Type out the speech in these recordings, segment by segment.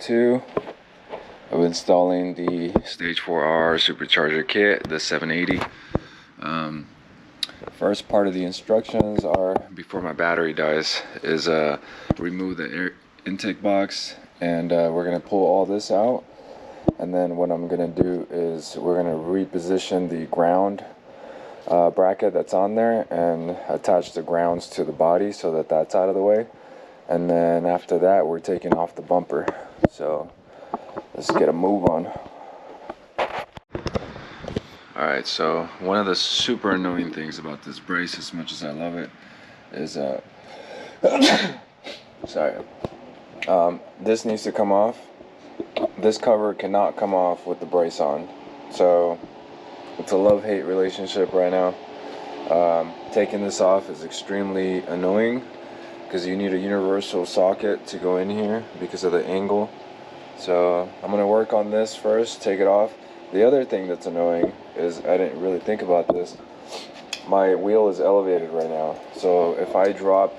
2 of installing the Stage 4R Supercharger kit, the 780. First part of the instructions are, before my battery dies, is remove the air intake box, and we're going to pull all this out. And then what I'm going to do is we're going to reposition the ground bracket that's on there and attach the grounds to the body so that that's out of the way. And then after that, we're taking off the bumper. So let's get a move on. Alright, so one of the super annoying things about this brace, as much as I love it, is sorry, this needs to come off. This cover cannot come off with the brace on. So it's a love-hate relationship right now. Taking this off is extremely annoying because you need a universal socket to go in here because of the angle. So I'm going to work on this first, take it off. The other thing that's annoying is, I didn't really think about this, my wheel is elevated right now. So if I drop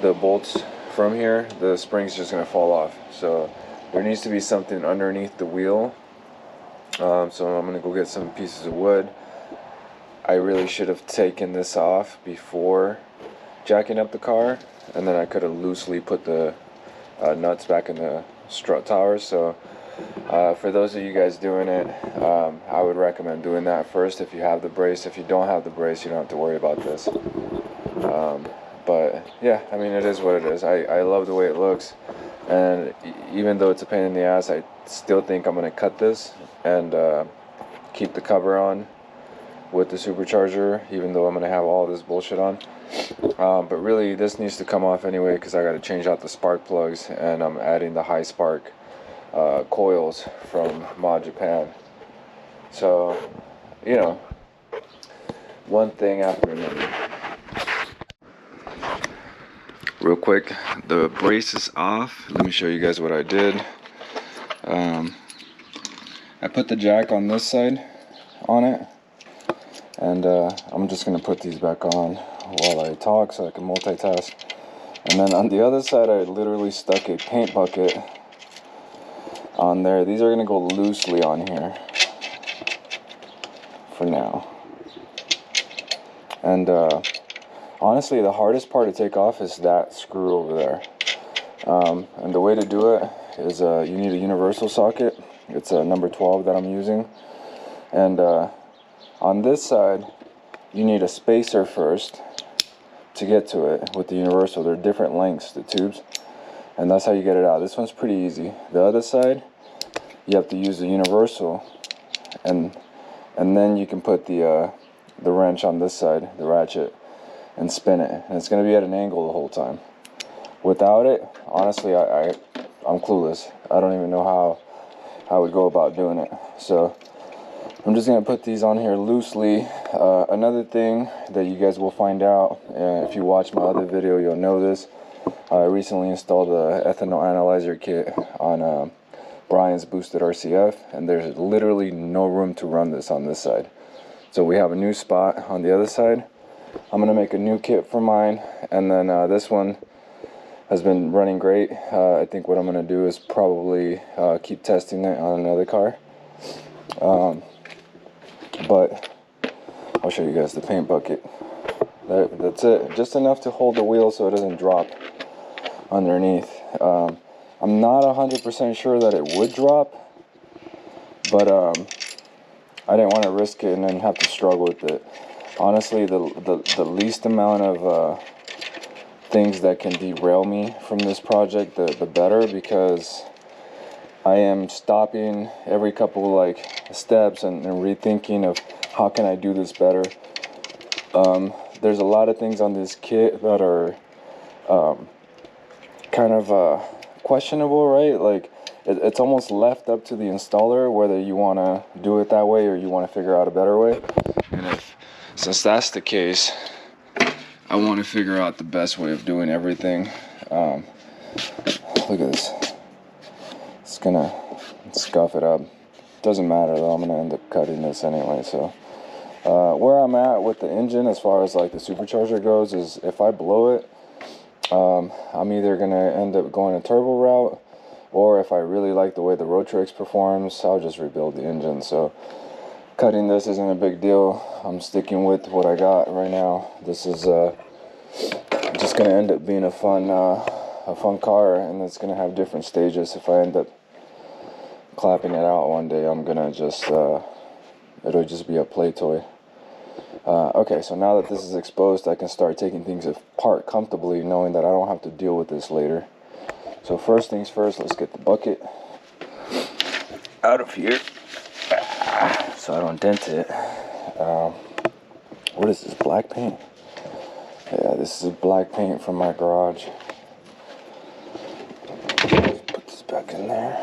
the bolts from here, the spring's just going to fall off. So there needs to be something underneath the wheel. So I'm going to go get some pieces of wood. I really should have taken this off before jacking up the car, and then I could have loosely put the nuts back in the strut towers. So for those of you guys doing it, I would recommend doing that first if you have the brace. If you don't have the brace, you don't have to worry about this. But yeah, I mean, it is what it is. I love the way it looks, and even though it's a pain in the ass, I still think I'm going to cut this and keep the cover on with the supercharger, even though I'm going to have all this bullshit on. But really, this needs to come off anyway because I got to change out the spark plugs, and I'm adding the high spark coils from Mod Japan. So, you know, one thing after another. Real quick, the brace is off. Let me show you guys what I did. I put the jack on this side on it, and I'm just going to put these back on while I talk so I can multitask. And then on the other side, I literally stuck a paint bucket on there. These are going to go loosely on here for now. And honestly, the hardest part to take off is that screw over there. And the way to do it is you need a universal socket. It's a number 12 that I'm using. And on this side, you need a spacer first to get to it with the universal. They're different lengths, the tubes, and that's how you get it out. This one's pretty easy. The other side, you have to use the universal, and then you can put the wrench on this side, the ratchet, and spin it, and it's going to be at an angle the whole time. Without it, honestly, I'm clueless. I don't even know how I would go about doing it. So I'm just going to put these on here loosely. Another thing that you guys will find out, if you watch my other video, you'll know this. I recently installed the ethanol analyzer kit on Brian's boosted RCF, and there's literally no room to run this on this side. So we have a new spot on the other side. I'm going to make a new kit for mine, and then this one has been running great. I think what I'm going to do is probably keep testing it on another car. But I'll show you guys the paint bucket. That's it. Just enough to hold the wheel so it doesn't drop underneath. I'm not 100% sure that it would drop, but I didn't want to risk it and then have to struggle with it. Honestly, the least amount of things that can derail me from this project, the better, because I am stopping every couple like steps and rethinking of how can I do this better. There's a lot of things on this kit that are kind of questionable, right? Like it's almost left up to the installer whether you want to do it that way or you want to figure out a better way. And since that's the case, I want to figure out the best way of doing everything. Look at this. It's gonna scuff it up. Doesn't matter though, I'm gonna end up cutting this anyway. So where I'm at with the engine as far as like the supercharger goes is if I blow it, I'm either gonna end up going a turbo route or if I really like the way the Rotrix performs, I'll just rebuild the engine. So cutting this isn't a big deal. I'm sticking with what I got right now. This is just gonna end up being a fun car, and it's gonna have different stages. If I end up clapping it out one day, I'm gonna just it'll just be a play toy. Okay, so now that this is exposed, I can start taking things apart comfortably, knowing that I don't have to deal with this later. So first things first, let's get the bucket out of here so I don't dent it. What is this, black paint? Yeah, this is black paint from my garage. Let's put this back in there.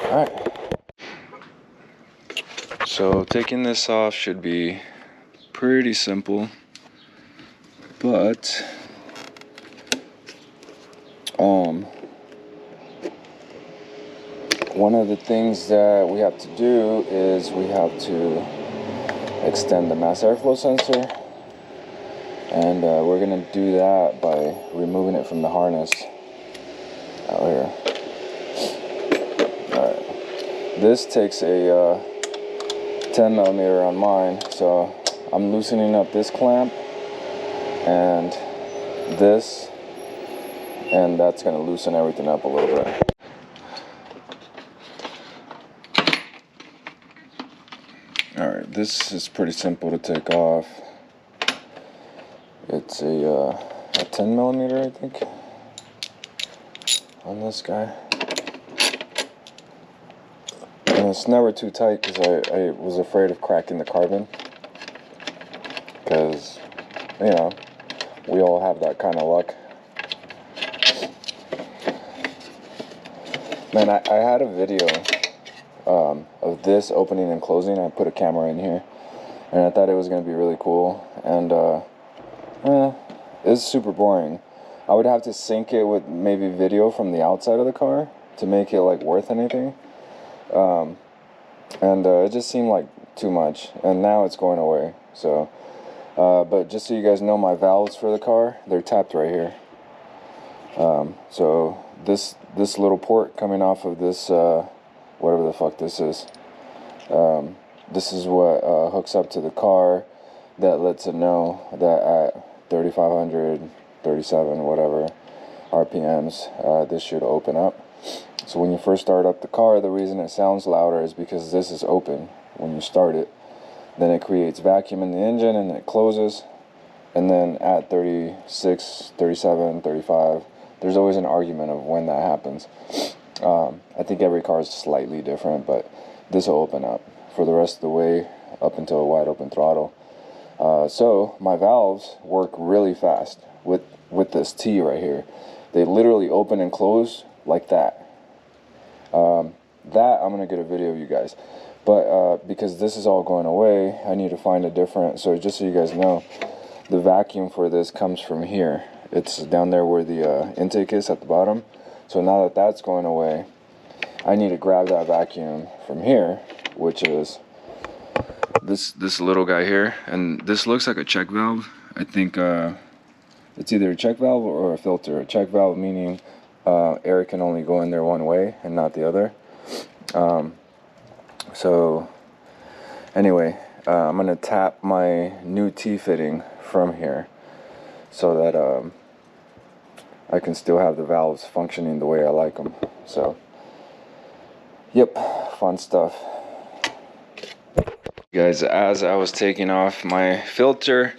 Alright. So taking this off should be pretty simple, but one of the things that we have to do is we have to extend the mass airflow sensor, and we're going to do that by removing it from the harness out here. Alright, this takes a 10 millimeter on mine, so I'm loosening up this clamp and this, and that's going to loosen everything up a little bit. Alright, this is pretty simple to take off. It's a 10 millimeter, I think, on this guy. And it's never too tight because I was afraid of cracking the carbon. Because, you know, we all have that kind of luck. Man, I had a video of this opening and closing. I put a camera in here, and I thought it was going to be really cool. And it's super boring. I would have to sync it with maybe video from the outside of the car to make it like worth anything. It just seemed like too much, and now it's going away. So but just so you guys know, my valves for the car, they're tapped right here. So this little port coming off of this whatever the fuck this is, this is what hooks up to the car, that lets it know that at 3,500, 37, whatever RPMs, this should open up. So when you first start up the car, the reason it sounds louder is because this is open when you start it. Then it creates vacuum in the engine and it closes. And then at 36, 37, 35, there's always an argument of when that happens. I think every car is slightly different, but this will open up for the rest of the way up until a wide open throttle. So my valves work really fast with this T right here. They literally open and close like that. That I'm gonna get a video of you guys, but because this is all going away, I need to find a different. So just so you guys know, the vacuum for this comes from here. It's down there where the intake is at the bottom. So now that that's going away, I need to grab that vacuum from here, which is this little guy here, and this looks like a check valve. I think it's either a check valve or a filter. A check valve meaning air can only go in there one way and not the other. So anyway, I'm gonna tap my new T-fitting from here so that I can still have the valves functioning the way I like them. So yep, fun stuff. Guys, as I was taking off my filter,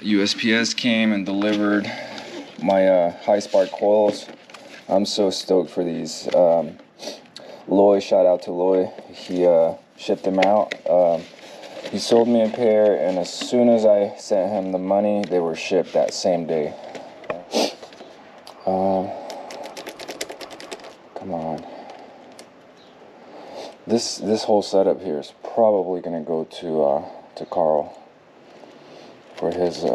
USPS came and delivered my high spark coils. I'm so stoked for these. Loy, shout out to Loy, he shipped them out. He sold me a pair, and as soon as I sent him the money, they were shipped that same day. Come on. This whole setup here is probably gonna go to Carl for his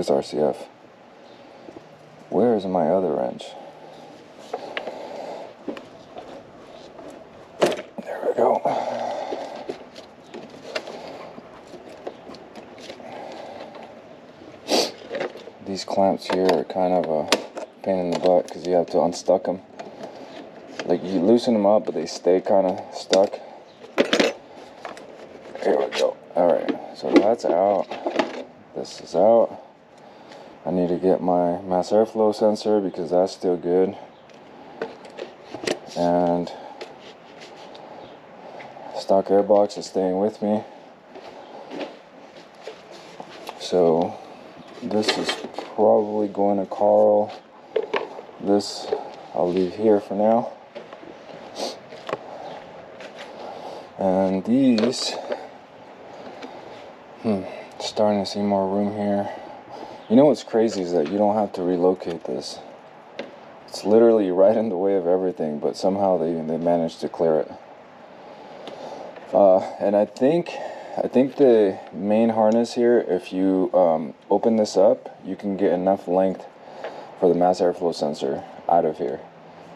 RCF. Where is my other wrench? There we go. These clamps here are kind of a pain in the butt because you have to unstuck them. Like, you loosen them up, but they stay kind of stuck. Here we go. Alright, so that's out. This is out. I need to get my mass airflow sensor because that's still good. And stock airbox is staying with me. So this is probably going to Carl. This I'll leave here for now. And these, starting to see more room here. You know what's crazy is that you don't have to relocate this. It's literally right in the way of everything, but somehow they managed to clear it. And I think the main harness here, if you open this up, you can get enough length for the mass airflow sensor out of here.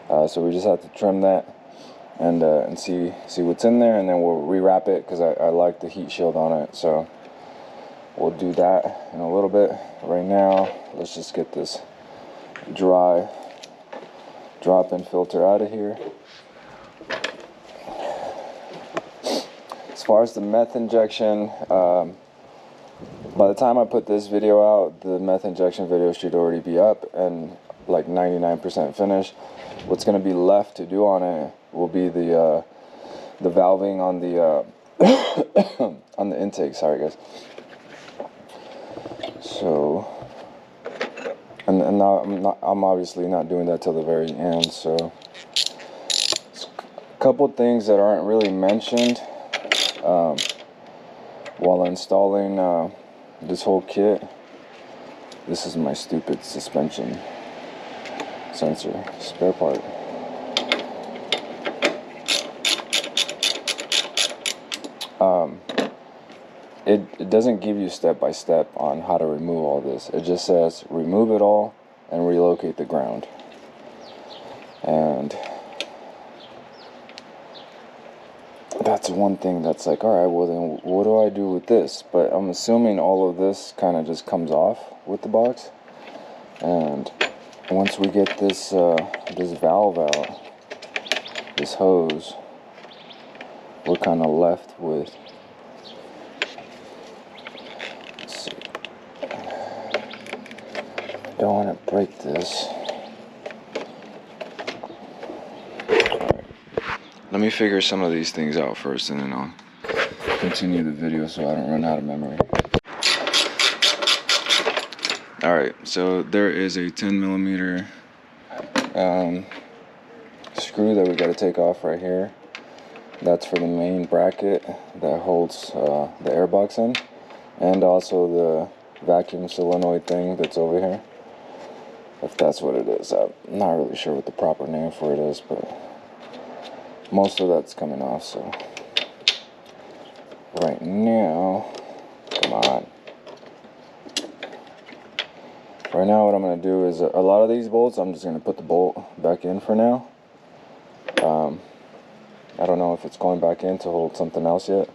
So we just have to trim that and see what's in there, and then we'll rewrap it because I like the heat shield on it. So we'll do that in a little bit. Right now, let's just get this dry drop-in filter out of here. As far as the meth injection, by the time I put this video out, the meth injection video should already be up and like 99% finished. What's going to be left to do on it will be the valving on the on the intake. Sorry guys. So, and now I'm obviously not doing that till the very end. So, a couple things that aren't really mentioned while installing this whole kit. This is my stupid suspension sensor spare part. It doesn't give you step by step on how to remove all this. It just says remove it all and relocate the ground. And that's one thing that's like, alright, well then what do I do with this? But I'm assuming all of this kind of just comes off with the box. And once we get this this valve out, this hose, we're kind of left with, let's see, don't want to break this. Alright, let me figure some of these things out first, and then I'll continue the video so I don't run out of memory. Alright, so there is a 10mm screw that we got to take off right here. That's for the main bracket that holds the airbox in, and also the vacuum solenoid thing that's over here, if that's what it is. I'm not really sure what the proper name for it is, but most of that's coming off. So right now, come on. Right now what I'm going to do is, a lot of these bolts, I'm just going to put the bolt back in for now. I don't know if it's going back in to hold something else yet.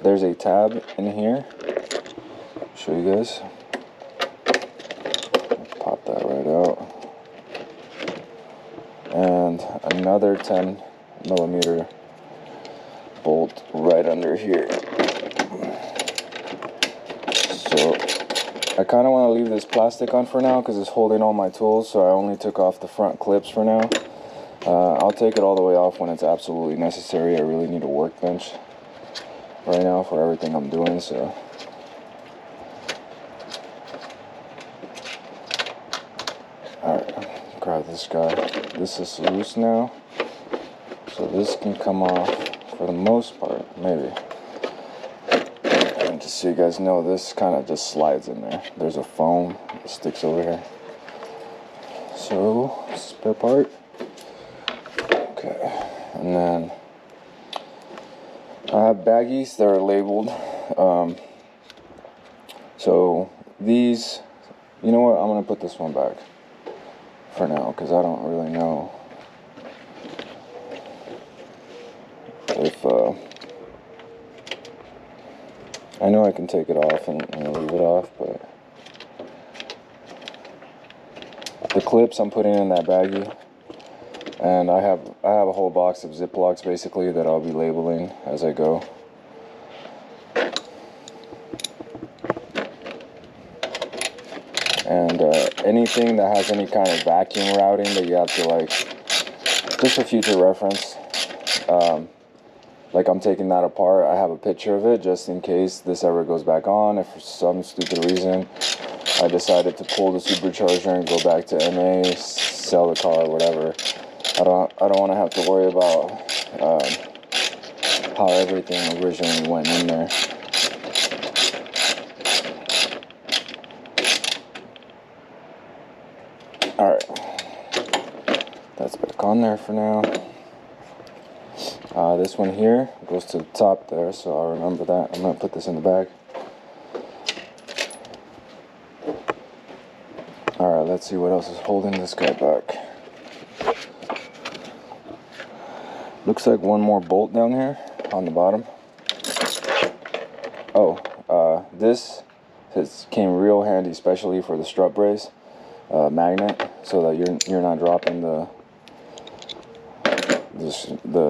There's a tab in here. Show you guys. Pop that right out. And another 10mm bolt right under here. So I kind of want to leave this plastic on for now because it's holding all my tools, so I only took off the front clips for now. I'll take it all the way off when it's absolutely necessary. I really need a workbench right now for everything I'm doing, so. Alright, grab this guy. This is loose now, so this can come off for the most part, maybe. And just so you guys know, this kind of just slides in there. There's a foam that sticks over here. So, spare part. Okay, and then I have baggies that are labeled. So these, you know what, I'm going to put this one back for now because I don't really know if, I know I can take it off and leave it off, but The clips I'm putting in that baggie, and I have a whole box of Ziplocs basically that I'll be labeling as I go. And anything that has any kind of vacuum routing that you have to, like, just for future reference, like I'm taking that apart, I have a picture of it just in case this ever goes back on. If for some stupid reason I decided to pull the supercharger and go back to NA, sell the car, whatever, I don't want to have to worry about how everything originally went in there. Alright, that's back on there for now. This one here goes to the top there, so I'll remember that. I'm going to put this in the bag. Alright, let's see what else is holding this guy back. Looks like one more bolt down here on the bottom. Oh, this came real handy, especially for the strut brace magnet, so that you're not dropping the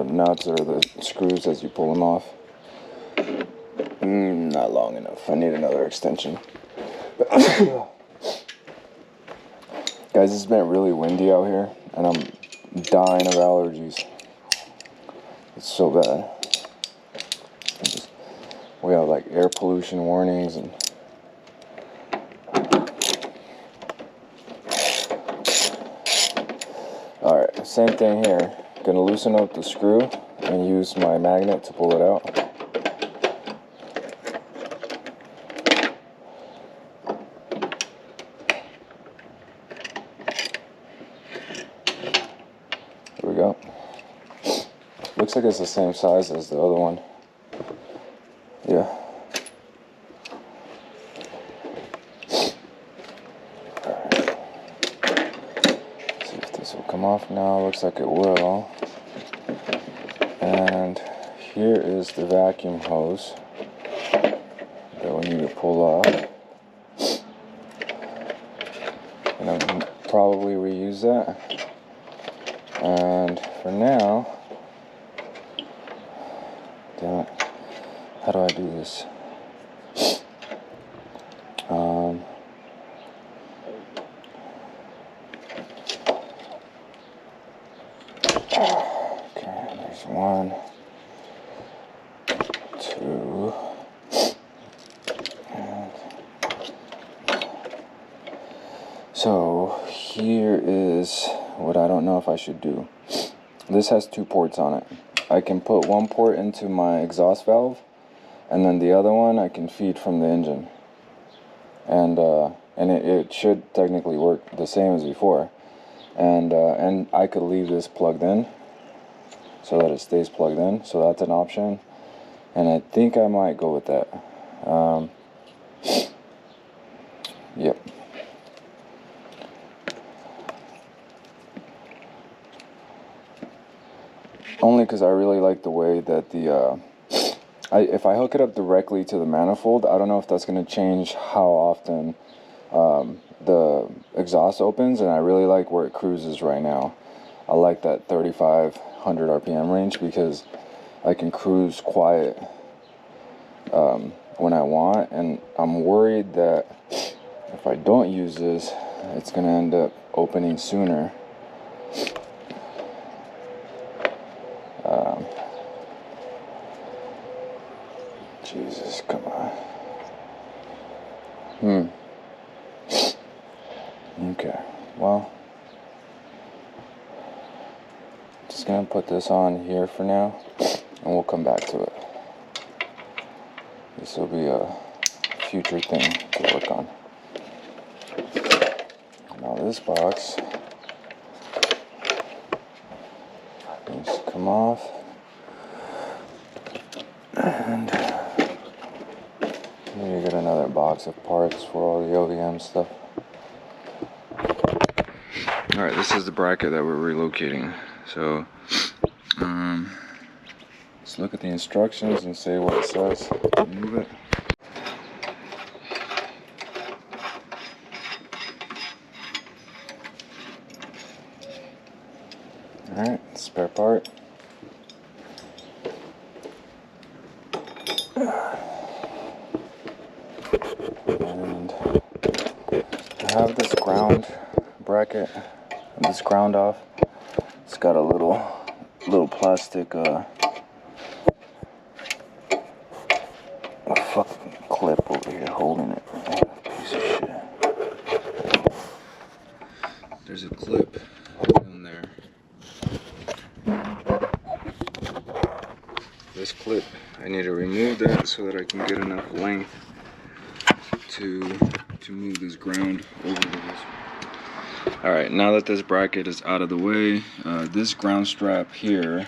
nuts or the screws as you pull them off. Not long enough. I need another extension. Guys, it's been really windy out here, and I'm dying of allergies. It's so bad. We have like air pollution warnings and alright, same thing here. Gonna loosen up the screw and use my magnet to pull it out. There we go. Looks like it's the same size as the other one. Yeah. Alright. See if this will come off now. Looks like it will. And here is the vacuum hose that we need to pull off. And I'll probably reuse that. And for now, damn it, how do I do this? Okay, there's 1, 2, and so here is what I don't know if I should do. This has 2 ports on it. I can put one port into my exhaust valve, and then the other one I can feed from the engine. And it should technically work the same as before. And I could leave this plugged in so that it stays plugged in. So that's an option. And I think I might go with that. Yep. Only because I really like the way that the if I hook it up directly to the manifold, I don't know if that's going to change how often the exhaust opens, and I really like where it cruises right now. I like that 3,500 RPM range because I can cruise quiet when I want, and I'm worried that if I don't use this, it's going to end up opening sooner. Jesus, come on. Okay, well, just gonna put this on here for now, and we'll come back to it. This will be a future thing to work on. Now this box needs to come off, and I need to get another box of parts for all the OEM stuff. Alright, this is the bracket that we're relocating. So, let's look at the instructions and see what it says. Move it. spare part. And I have this ground bracket, this ground off. It's got a little plastic fucking clip over here holding it. Piece of shit. There's a clip in there. This clip, I need to remove that so that I can get enough length to move this ground over to this. Alright, now that this bracket is out of the way, this ground strap here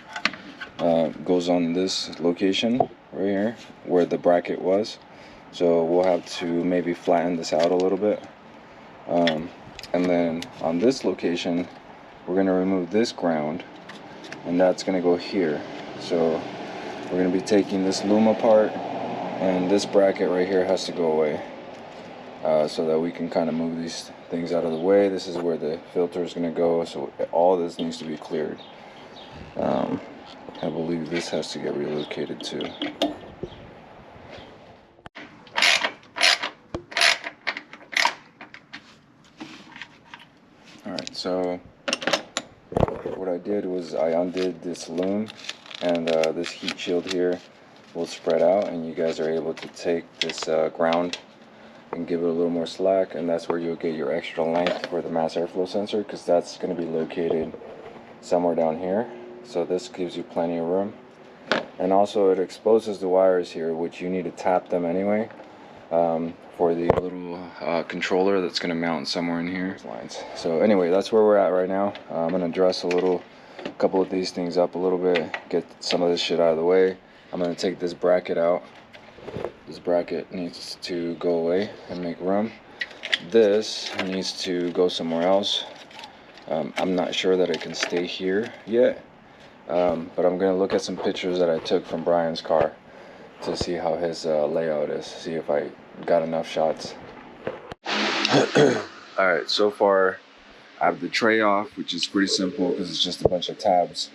goes on this location right here where the bracket was. So we'll have to maybe flatten this out a little bit. And then on this location, we're going to remove this ground, and that's going to go here. So we're going to be taking this loom apart, and this bracket right here has to go away, so that we can kind of move these things out of the way. This is where the filter is going to go, so all this needs to be cleared. I believe this has to get relocated too. Alright, so what I did was I undid this loom, and this heat shield here will spread out, and you guys are able to take this ground and give it a little more slack, and that's where you'll get your extra length for the mass airflow sensor, because that's going to be located somewhere down here. So this gives you plenty of room, and also it exposes the wires here, which you need to tap them anyway, for the little controller that's going to mount somewhere in here. So anyway, that's where we're at right now. I'm going to dress a couple of these things up a little bit, get some of this shit out of the way. I'm going to take this bracket out. This bracket needs to go away and make room. This needs to go somewhere else. I'm not sure that it can stay here yet, but I'm going to look at some pictures that I took from Brian's car to see how his layout is, see if I got enough shots. Alright, so far I have the tray off, which is pretty simple because it's just a bunch of tabs.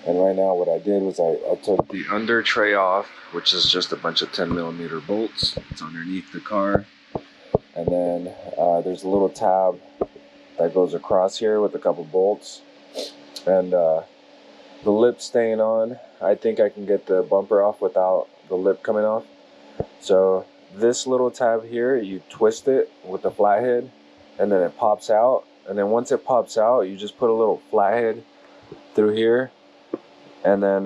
And right now what I did was I took the under tray off, which is just a bunch of 10mm bolts. It's underneath the car. And then there's a little tab that goes across here with a couple bolts. And the lip staying on, I think I can get the bumper off without the lip coming off. So this little tab here, you twist it with the flathead, and then it pops out. And then once it pops out, you just put a little flathead through here, and then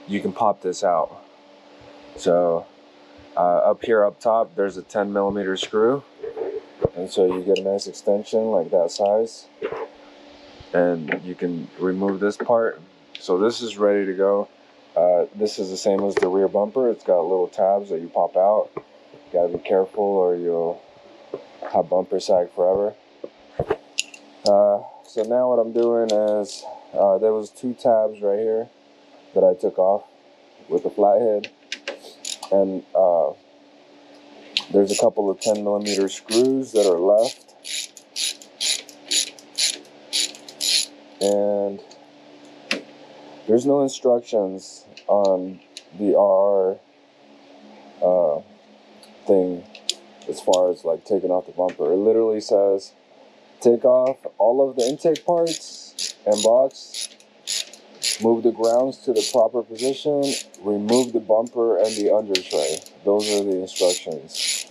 you can pop this out. So up here up top, there's a 10mm screw, and so you get a nice extension like that size, and you can remove this part. So this is ready to go. This is the same as the rear bumper. It's got little tabs that you pop out. You gotta be careful or you'll have bumper sag forever. So now what I'm doing is, there was 2 tabs right here that I took off with the flathead, and there's a couple of 10mm screws that are left, and there's no instructions on the RR thing as far as like taking off the bumper. It literally says take off all of the intake parts and box, move the grounds to the proper position, remove the bumper and the under tray. Those are the instructions.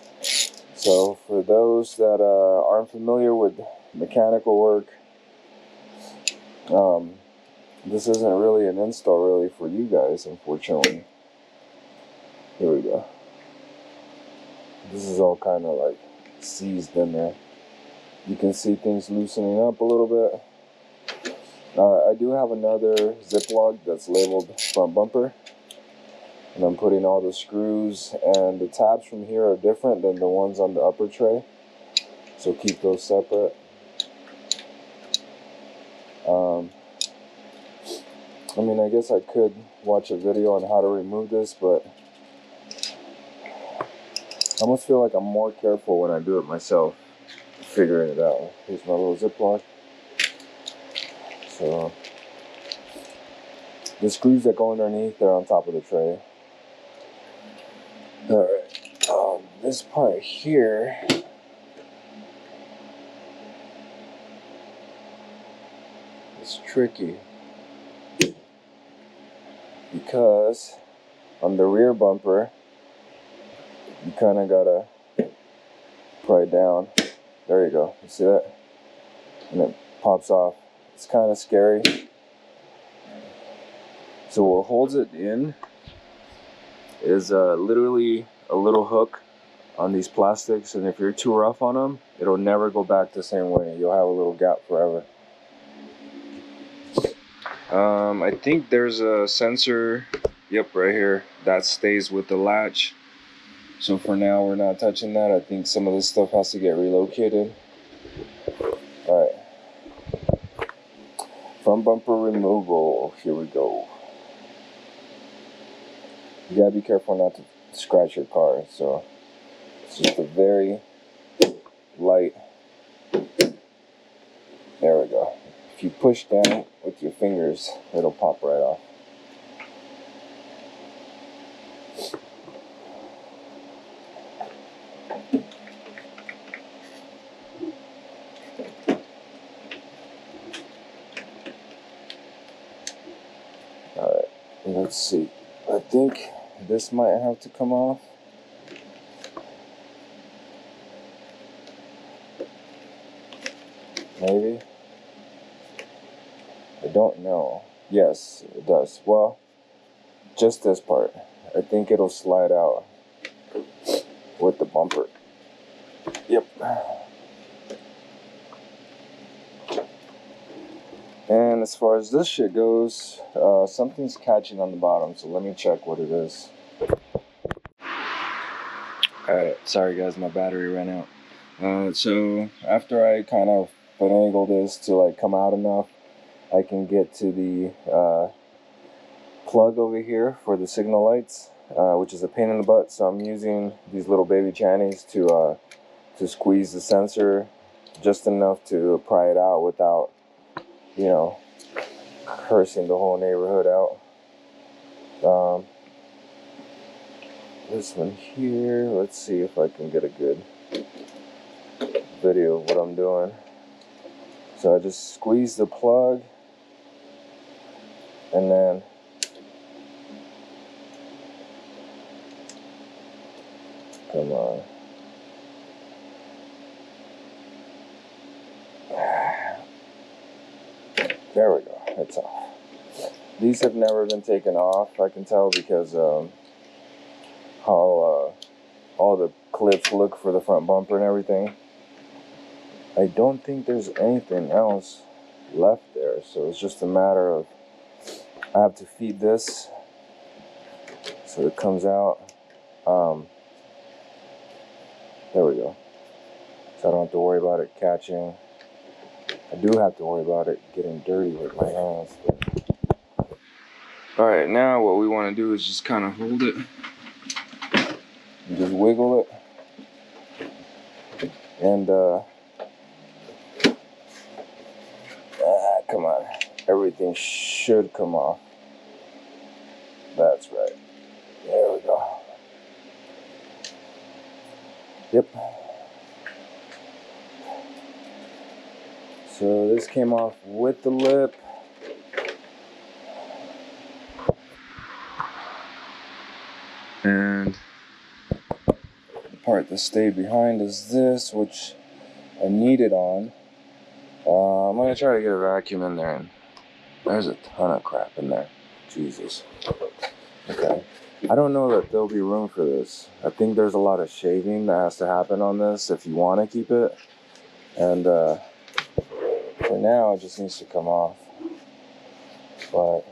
So for those that aren't familiar with mechanical work, this isn't really an install really for you guys, unfortunately. Here we go. This is all kind of like seized in there. You can see things loosening up a little bit. I do have another Ziploc that's labeled front bumper, and I'm putting all the screws, and the tabs from here are different than the ones on the upper tray, so keep those separate. I mean, I guess I could watch a video on how to remove this, but I almost feel like I'm more careful when I do it myself, figuring it out. Here's my little Ziploc. So The screws that go underneath, they're on top of the tray. Alright, this part here is tricky because on the rear bumper, you kind of gotta pry it down. There you go. You see that? And it pops off. It's kind of scary. So what holds it in is literally a little hook on these plastics, and if you're too rough on them, it'll never go back the same way. You'll have a little gap forever. I think there's a sensor, yep, right here, that stays with the latch. So for now, we're not touching that. I think some of this stuff has to get relocated. All right. Front bumper removal. Here we go. You gotta be careful not to scratch your car. So it's just a very light. There we go. If you push down with your fingers, it'll pop right off. Alright, let's see. I think this might have to come off. Maybe. I don't know. Yes, it does. Well, just this part. I think it'll slide out with the bumper. Yep. And as far as this shit goes, something's catching on the bottom, so let me check what it is. Alright, sorry guys, my battery ran out. So after I kind of finagle this to like come out enough, I can get to the plug over here for the signal lights, which is a pain in the butt. So I'm using these little baby trannies to squeeze the sensor just enough to pry it out without, you know, cursing the whole neighborhood out. This one here, let's see if I can get a good video of what I'm doing. So I just squeeze the plug and then come on. There we go, it's off. These have never been taken off, I can tell, because how all the clips look for the front bumper and everything. I don't think there's anything else left there, so it's just a matter of, I have to feed this so it comes out. There we go. So I don't have to worry about it catching. I do have to worry about it getting dirty with my hands. Alright, now what we want to do is just kind of hold it and just wiggle it. And come on. Everything should come off. That's right. There we go. Yep. So this came off with the lip. And the part that stayed behind is this, which I need it on. I'm going to try to get a vacuum in there. And there's a ton of crap in there. Jesus. Okay. I don't know that there'll be room for this. I think there's a lot of shaving that has to happen on this if you want to keep it. And for now, it just needs to come off. But,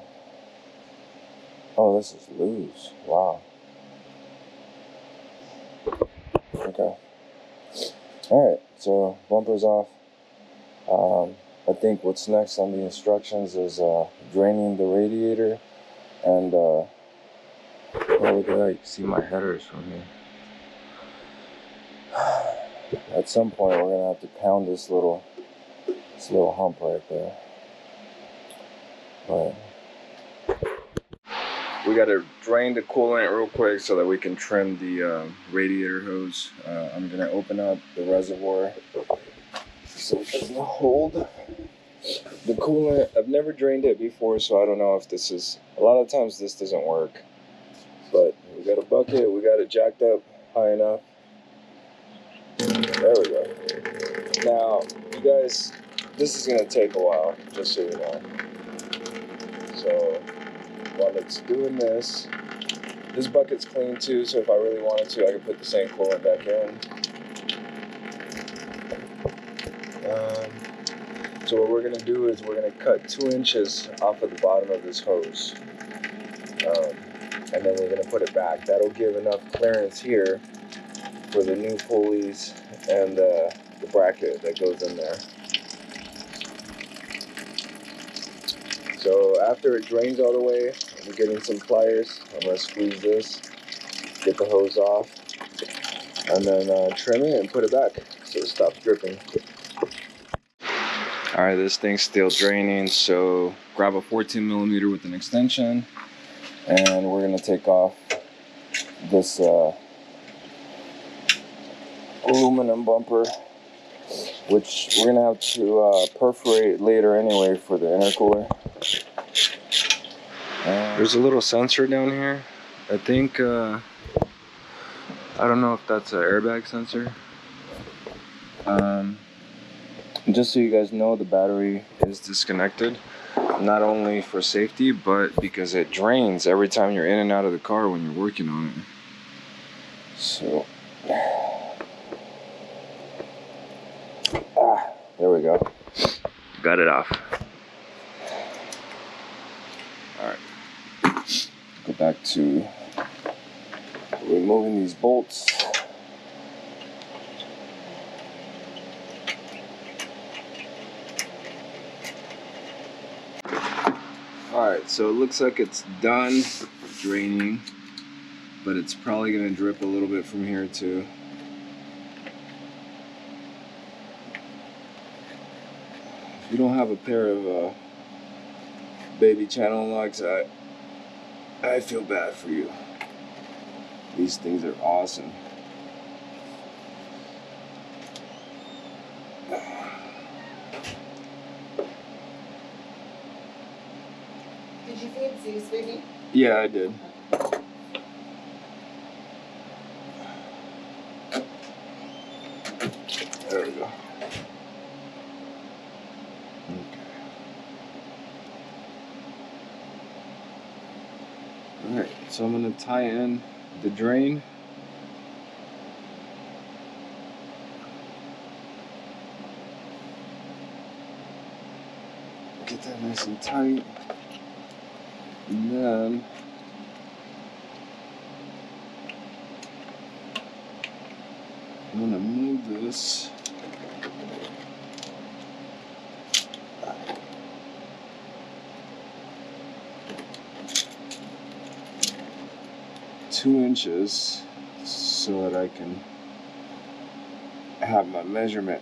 oh, this is loose. Wow. Okay. Alright, so bumper's off. I think what's next on the instructions is draining the radiator. And, oh, look at that. You can see my headers from here. At some point, we're going to have to pound this little hump right there. But we got to drain the coolant real quick so that we can trim the radiator hose. I'm gonna open up the reservoir so it doesn't hold the coolant. I've never drained it before, so I don't know if this is, a lot of times this doesn't work. But we got a bucket, we got it jacked up high enough. There we go. Now, you guys, this is gonna take a while, just so you know. So while it's doing this bucket's clean too, so if I really wanted to, I could put the same coolant back in. So what we're gonna do is we're gonna cut 2 inches off of the bottom of this hose. And then we're gonna put it back. That'll give enough clearance here for the new pulleys and the bracket that goes in there. So after it drains all the way, I'm getting some pliers. I'm gonna squeeze this, get the hose off, and then trim it and put it back so it stops dripping. All right, this thing's still draining, so grab a 14 millimeter with an extension, and we're gonna take off this aluminum bumper, which we're gonna have to perforate later anyway for the intercooler. There's a little sensor down here. I think, I don't know if that's an airbag sensor. Just so you guys know, the battery is disconnected, not only for safety, but because it drains every time you're in and out of the car when you're working on it. So, there we go. Got it off. All right, go back to removing these bolts. Alright, so it looks like it's done draining, but it's probably going to drip a little bit from here too. If you don't have a pair of baby channel locks, I feel bad for you. These things are awesome. Did you feed Zeus, baby? Yeah, I did. There we go. Okay. Alright, so I'm going to tie in the drain. Get that nice and tight. And then I'm going to move this two inches so that I can have my measurement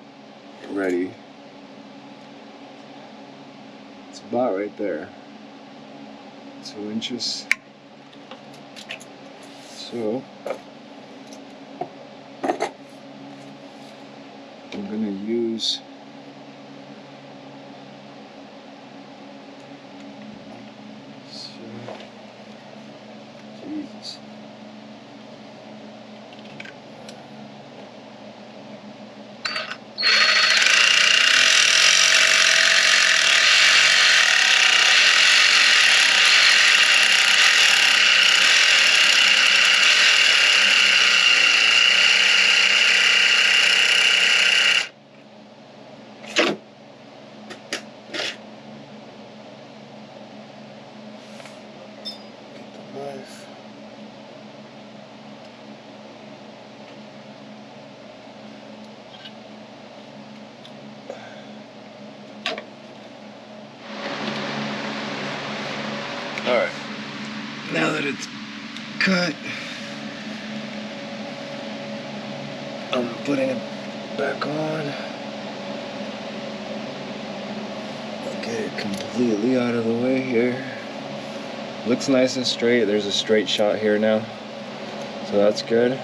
ready. It's about right there. 2 inches. So I'm gonna use Jesus. Knife. All right, now that it's cut, I'm putting it back on. Get it completely out of the way here. Looks nice and straight. There's a straight shot here now, so that's good.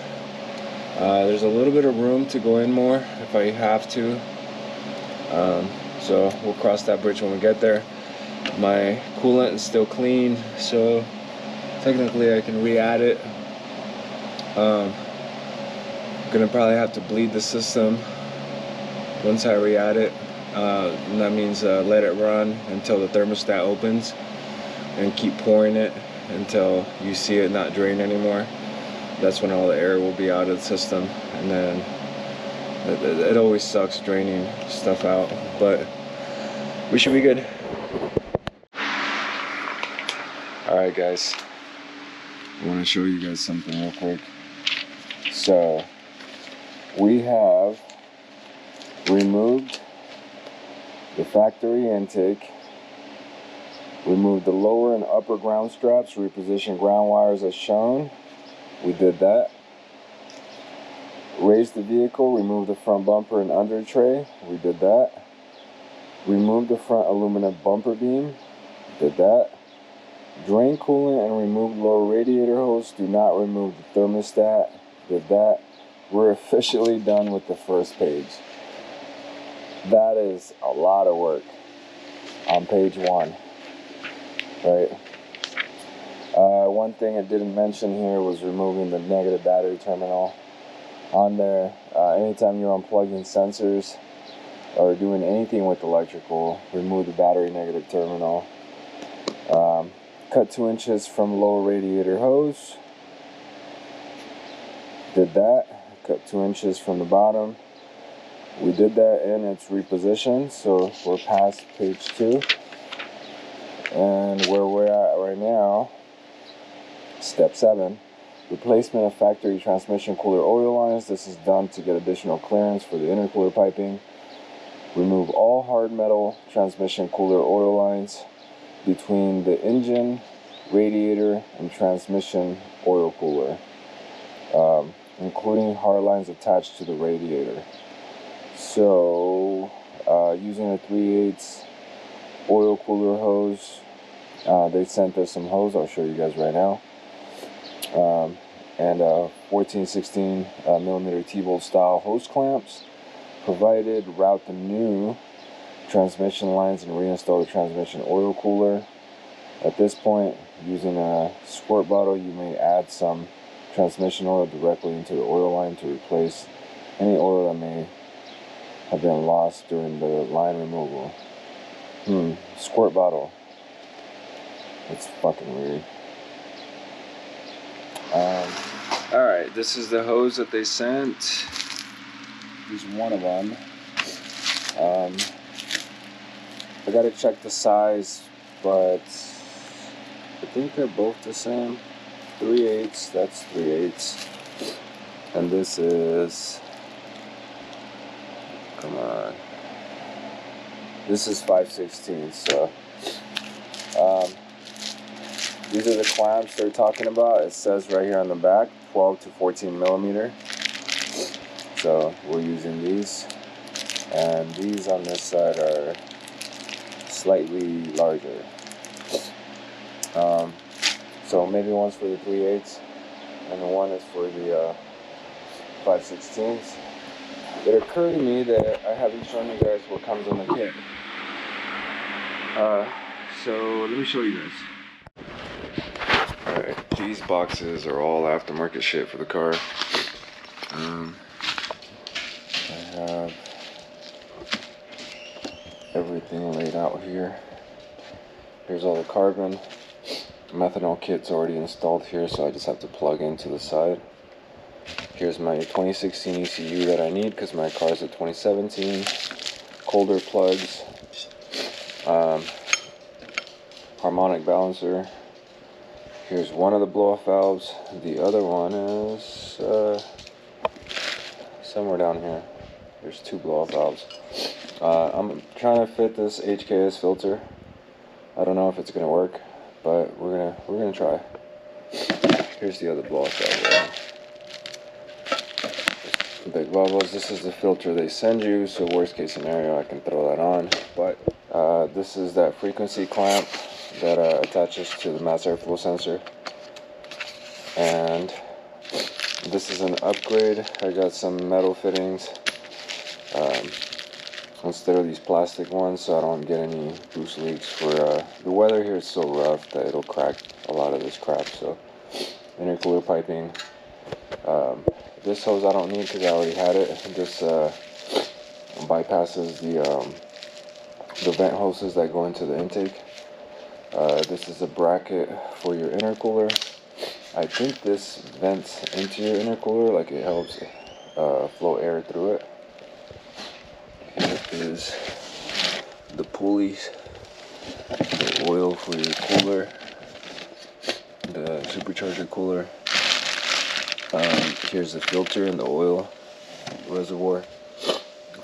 There's a little bit of room to go in more if I have to, so we'll cross that bridge when we get there. My coolant is still clean, so technically I can re-add it. Gonna probably have to bleed the system once I re-add it, and that means let it run until the thermostat opens and keep pouring it until you see it not drain anymore. That's when all the air will be out of the system, and then it always sucks draining stuff out, but we should be good. Alright guys, I want to show you guys something real quick. So we have removed the factory intake, removed the lower and upper ground straps, repositioned ground wires as shown. We did that. Raised the vehicle, removed the front bumper and under tray. We did that. Removed the front aluminum bumper beam. Did that. Drain coolant and remove lower radiator hose. Do not remove the thermostat. Did that. We're officially done with the first page. That is a lot of work on page 1, right? One thing I didn't mention here was removing the negative battery terminal on there. Anytime you're unplugging sensors or doing anything with electrical, remove the battery negative terminal. Cut 2 inches from lower radiator hose. Did that. Cut 2 inches from the bottom. We did that and it's repositioned, so we're past page 2. And where we're at right now, step 7, replacement of factory transmission cooler oil lines. This is done to get additional clearance for the intercooler piping. Remove all hard metal transmission cooler oil lines between the engine, radiator, and transmission oil cooler, including hard lines attached to the radiator. So, using a 3/8 oil cooler hose, they sent us some hose. I'll show you guys right now. And 14-16 millimeter T-bolt style hose clamps provided. Route the new transmission lines and reinstall the transmission oil cooler. At this point, using a squirt bottle, you may add some transmission oil directly into the oil line to replace any oil that may have been lost during the line removal. Squirt bottle. That's fucking weird. Alright, this is the hose that they sent. Here's one of them. I gotta check the size, but I think they're both the same. 3/8, that's 3/8. And this is, come on, this is 5/16. So these are the clamps they're talking about. It says right here on the back 12 to 14 millimeter. So we're using these, and these on this side are slightly larger. So maybe one's for the 3/8 and one is for the 5/16s. It occurred to me that I haven't shown you guys what comes on the kit. So let me show you guys. Alright, these boxes are all aftermarket shit for the car. I have everything laid out here. Here's all the carbon. Methanol kit's already installed here, so I just have to plug into the side. Here's my 2016 ECU that I need because my car's a 2017. Colder plugs. Harmonic balancer. Here's one of the blow-off valves. The other one is somewhere down here. There's 2 blow-off valves. I'm trying to fit this HKS filter. I don't know if it's gonna work, but we're gonna try. Here's the other blow-off valve. Big bubbles. This is the filter they send you, so worst case scenario I can throw that on. But this is that frequency clamp that attaches to the mass airflow sensor. And this is an upgrade. I got some metal fittings instead of these plastic ones, so I don't get any boost leaks. For the weather here is so rough that it'll crack a lot of this crap. So intercooler piping. This hose I don't need because I already had it. This bypasses the vent hoses that go into the intake. This is a bracket for your intercooler. I think this vents into your intercooler, like it helps flow air through it. Here is the pulleys, the oil for your cooler, the supercharger cooler. Here's the filter and the oil reservoir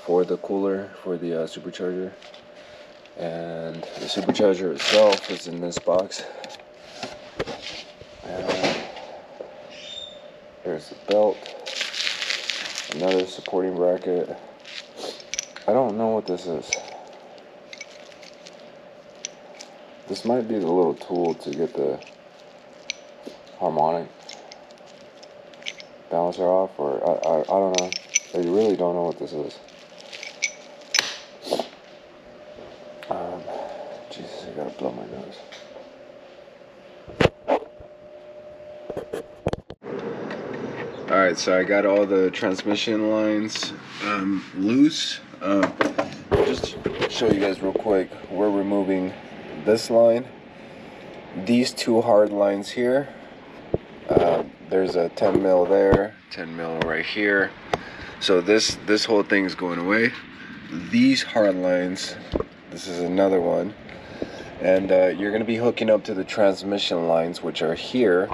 for the cooler, for the supercharger. And the supercharger itself is in this box. And there's the belt, another supporting bracket. I don't know what this is. This might be the little tool to get the harmonic balancer off, or I don't know. I really don't know what this is. Jesus, I gotta blow my nose. Alright, so I got all the transmission lines loose. Just to show you guys real quick, we're removing this line, these two hard lines here. There's a 10 mil there, 10 mil right here. So this whole thing's going away. These hard lines, this is another one. And you're going to be hooking up to the transmission lines, which are here.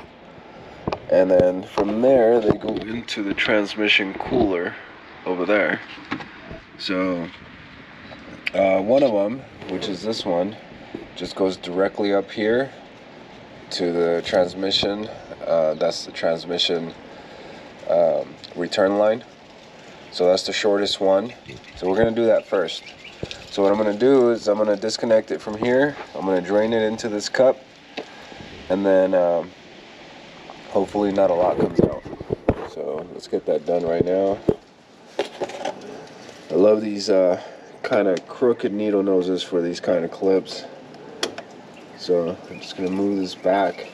And then from there, they go into the transmission cooler over there. So one of them, which is this one, just goes directly up here to the transmission. That's the transmission return line. So that's the shortest one. So we're going to do that first. So what I'm going to do is I'm going to disconnect it from here. I'm going to drain it into this cup. And then hopefully not a lot comes out. So let's get that done right now. I love these kind of crooked needle noses for these kind of clips. So I'm just going to move this back.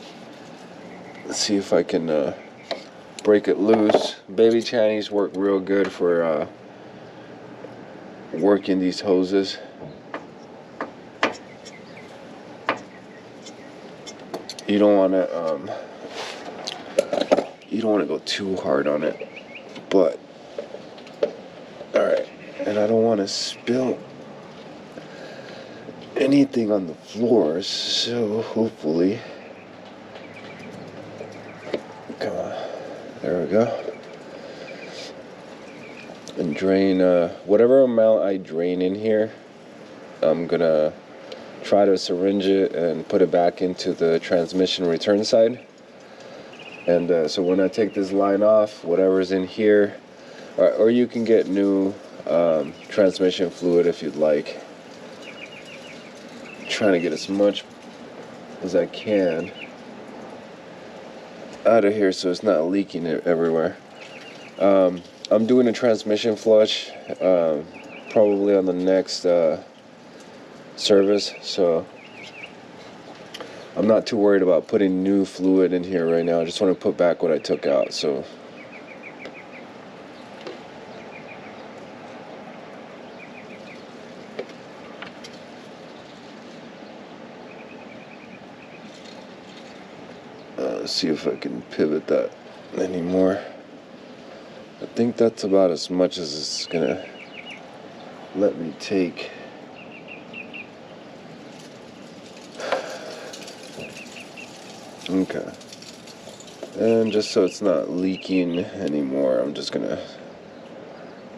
Let's see if I can break it loose. Baby trannies work real good for working these hoses. You don't want to go too hard on it, but all right. And I don't want to spill anything on the floor, so hopefully, come on, there we go. And drain whatever amount I drain in here. I'm gonna try to syringe it and put it back into the transmission return side. And so when I take this line off, whatever's in here, or you can get new transmission fluid if you'd like. I'm trying to get as much as I can out of here so it's not leaking everywhere. I'm doing a transmission flush probably on the next service, so I'm not too worried about putting new fluid in here right now. I just want to put back what I took out. So let's see if I can pivot that anymore. I think that's about as much as it's gonna let me take. Okay. And just so it's not leaking anymore, I'm just gonna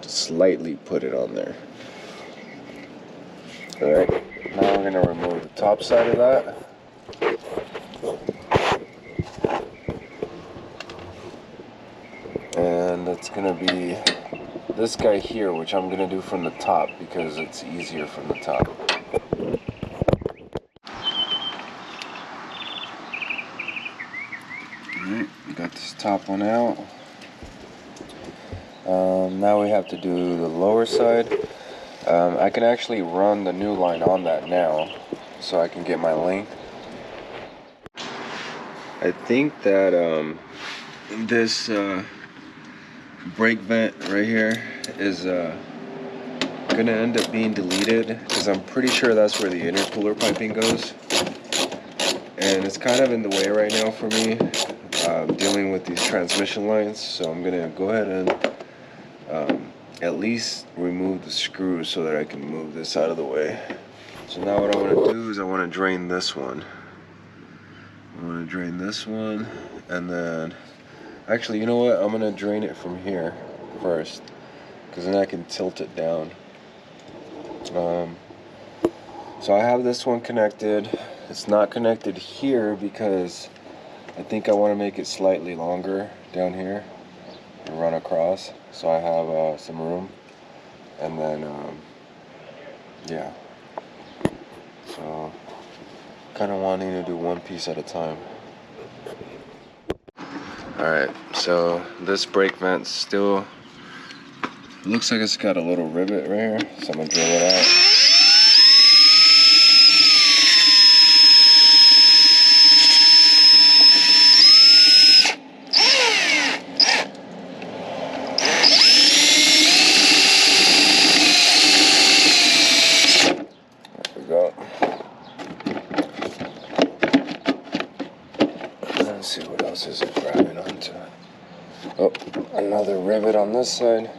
slightly put it on there. Alright, now we're gonna remove the top side of that. And that's gonna be this guy here, which I'm gonna do from the top because it's easier from the top. Alright, we got this top one out. Now we have to do the lower side. I can actually run the new line on that now, so I can get my length. I think that this brake vent right here is gonna end up being deleted, because I'm pretty sure that's where the intercooler piping goes, and it's kind of in the way right now for me, dealing with these transmission lines. So I'm gonna go ahead and at least remove the screws so that I can move this out of the way. So now what I want to do is I want to drain this one. I want to drain this one, and then actually, you know what, I'm gonna drain it from here first, because then I can tilt it down. So I have this one connected. It's not connected here because I think I want to make it slightly longer down here and run across, so I have some room. And then yeah, so kind of wanting to do one piece at a time. Alright, so this brake vent still looks like it's got a little rivet right here, so I'm gonna drill it out. There we go. Let's see what else is it grabbing onto. Oh, another rivet on this side.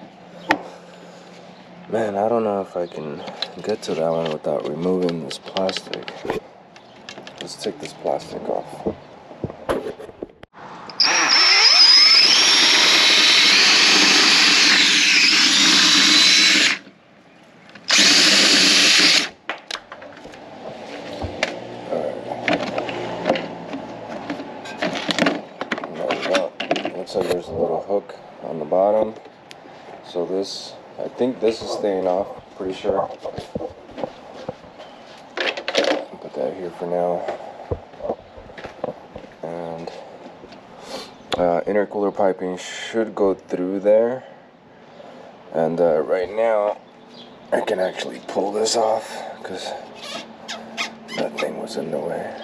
Man, I don't know if I can get to that one without removing this plastic. Let's take this plastic off. Looks like there's a little hook on the bottom. So this, I think this is staying off, pretty sure. Put that here for now. And intercooler piping should go through there. And right now, I can actually pull this off because that thing was in the way.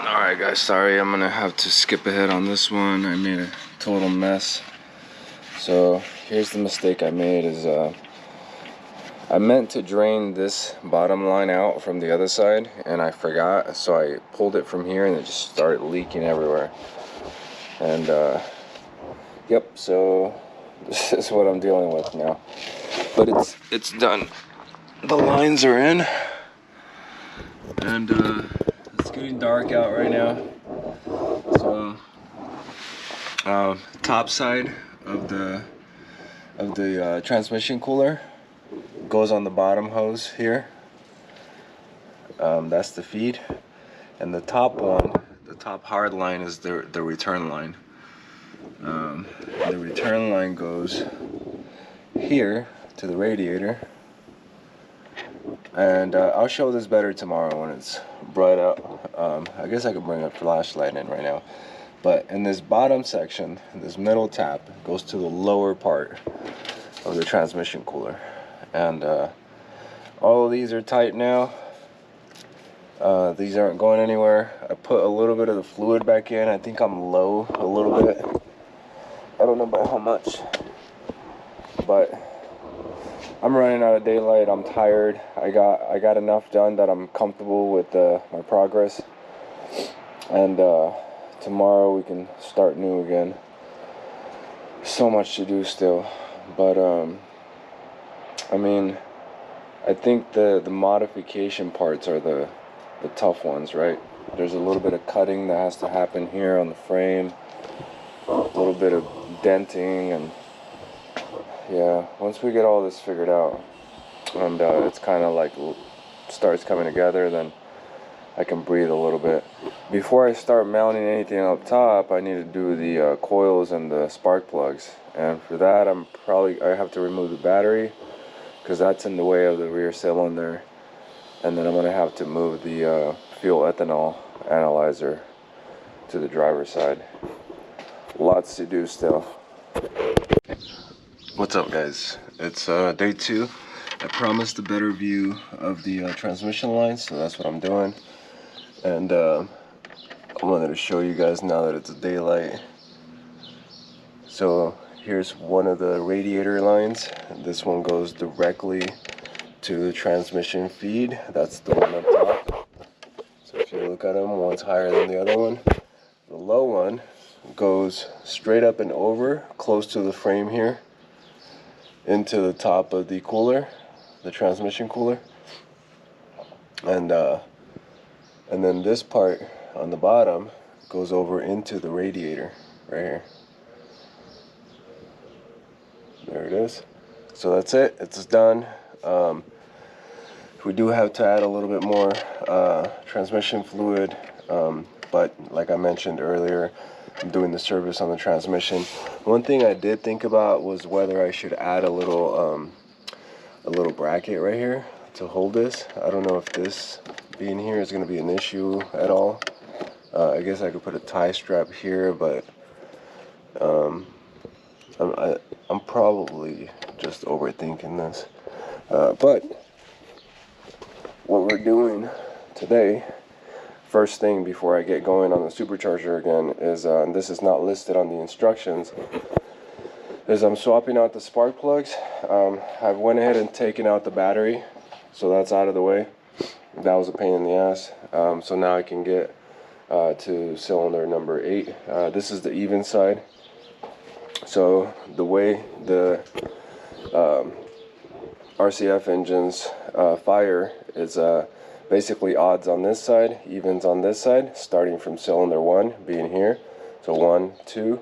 Alright guys, sorry, I'm gonna have to skip ahead on this one. I made a total mess. So here's the mistake I made is I meant to drain this bottom line out from the other side, and I forgot, so I pulled it from here and it just started leaking everywhere. And yep, so this is what I'm dealing with now. But it's done. The lines are in, and it's getting dark out right now. So top side of the transmission cooler goes on the bottom hose here. That's the feed, and the top one, the top hard line, is the return line. The return line goes here to the radiator, and I'll show this better tomorrow when it's bright out. I guess I could bring a flashlight in right now, but in this bottom section, this middle tap goes to the lower part of the transmission cooler, and all of these are tight now. These aren't going anywhere. I put a little bit of the fluid back in. I think I'm low a little bit. I don't know by how much, but I'm running out of daylight. I'm tired. I got enough done that I'm comfortable with my progress, and tomorrow we can start new again. So much to do still, but I mean, I think the modification parts are the tough ones, right? There's a little bit of cutting that has to happen here on the frame, a little bit of denting, and yeah, once we get all this figured out and it's kind of like starts coming together, then I can breathe a little bit. Before I start mounting anything up top, I need to do the coils and the spark plugs, and for that I have to remove the battery because that's in the way of the rear cylinder, and then I'm gonna have to move the fuel ethanol analyzer to the driver's side. Lots to do still. What's up, guys? It's day 2. I promised a better view of the transmission lines, so that's what I'm doing. And I wanted to show you guys now that it's daylight. So here's one of the radiator lines. This one goes directly to the transmission feed. That's the one up top. So if you look at them, one's higher than the other one. The low one goes straight up and over, close to the frame here, into the top of the cooler, the transmission cooler. And then this part on the bottom goes over into the radiator right here. There it is. So that's it. It's done. We do have to add a little bit more transmission fluid, but like I mentioned earlier, I'm doing the service on the transmission. One thing I did think about was whether I should add a little bracket right here to hold this. I don't know if this being here is going to be an issue at all. I guess I could put a tie strap here, but I'm probably just overthinking this. But what we're doing today, first thing before I get going on the supercharger again, is, and this is not listed on the instructions, is I'm swapping out the spark plugs. I went ahead and taken out the battery, so that's out of the way. That was a pain in the ass. So now I can get to cylinder number 8. This is the even side. So the way the RCF engines fire is basically odds on this side, evens on this side, starting from cylinder 1 being here. So 1, 2,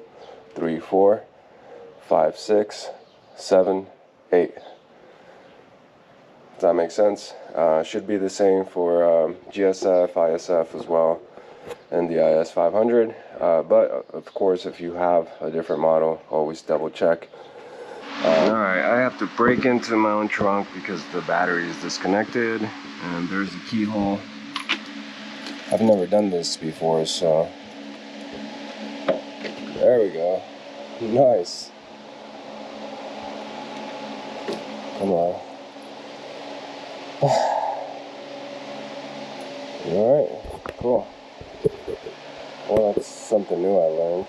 3, 4, 5, 6, 7, 8. Does that make sense? Should be the same for GSF, ISF as well, and the IS 500. But of course, if you have a different model, always double check. Alright, I have to break into my own trunk because the battery is disconnected, and there's a keyhole. I've never done this before, so there we go. Nice. Come on. Alright, cool. Well, that's something new I learned.